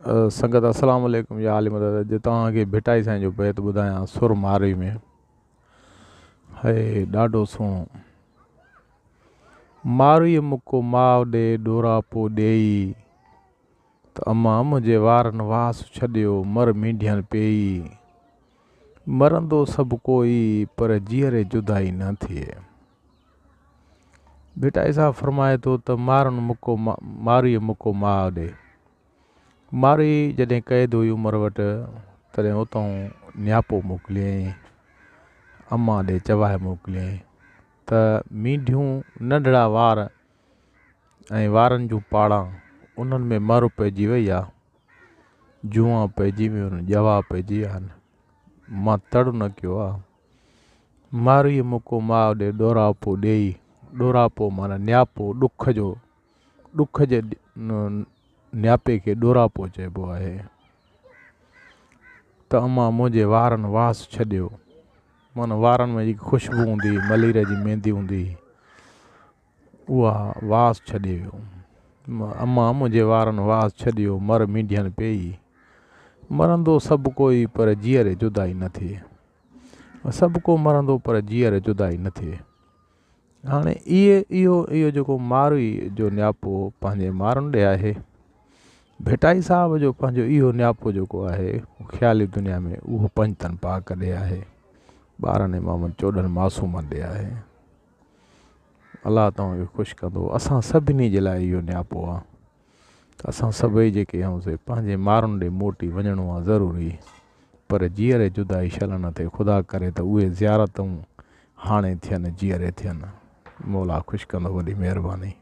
संगत अस्सलाम वालेकुम या आलिम दादा जे तव्हांखे भिटाई साईं जो बैत ॿुधायां सुर मारी में है ॾाढो सुहिणो। मारुईअ मुको माउ ॾे ॾोरा पो ॾेई त अम्मा मुंहिंजे वारनि वास छॾियो मर मींढियनि पेई। मरंदो सभु कोई पर जीअरे जुदाई न थिए। भिटाई साहब फरमाए थो त मारुईअ मुको माउ ॾे। मारी जॾहिं क़ैद हुई उमिरि वटि तॾहिं उतां नियापो मोकिलियईं, अम्मा ॾे चवाए मोकिलियईं त मींढियूं नंढड़ा वार ऐं वारनि जूं पाड़ां उन्हनि में मर पइजी वई आहे, जुआ पइजी वियूं आहिनि, जवा पइजी विया आहिनि, मां तड़ु न कयो आहे। मारुईअ मुको माउ ॾे ॾोरापो ॾेई, ॾोरापो माना नियापो ॾुख जे नियापे खे ॾोरापो चइबो आहे। त अम्मा मुंहिंजे वारनि वास छॾियो, माना वारनि में जेकी ख़ुशबू हूंदी मलीर जी मेहंदी हूंदी उहा वास छॾे वियो। अम्मा मुंहिंजे वारनि वास छॾियो मर मींढियनि पेई। मरंदो सभु कोई पर जीअरे जुदाई न थिए। सभु को मरंदो पर जीअरे जुदाई न थिए। हाणे इहो जेको मारुई जो नियापो पंहिंजे मारुनि ॾे आहे, भिटाई साहब जो पंहिंजो इहो नियापो जेको आहे ख़्याली दुनिया में उहो पंजतन पाक ॾे आहे, 12 इमामनि 14 मासूमनि ॾे आहे। अलाह तव्हांखे ख़ुशि कंदो। असां सभिनी जे लाइ इहो नियापो आहे त असां सभई जेके आहियूं से पंहिंजे मारुनि ॾे मोटी वञिणो आहे ज़रूरी, पर जीअरे जुदाई शल न थिए। ख़ुदा करे त उहे ज़ियारतूं हाणे थियनि, जीअरे थियनि। मौला ख़ुशि कंदो, वॾी महिरबानी।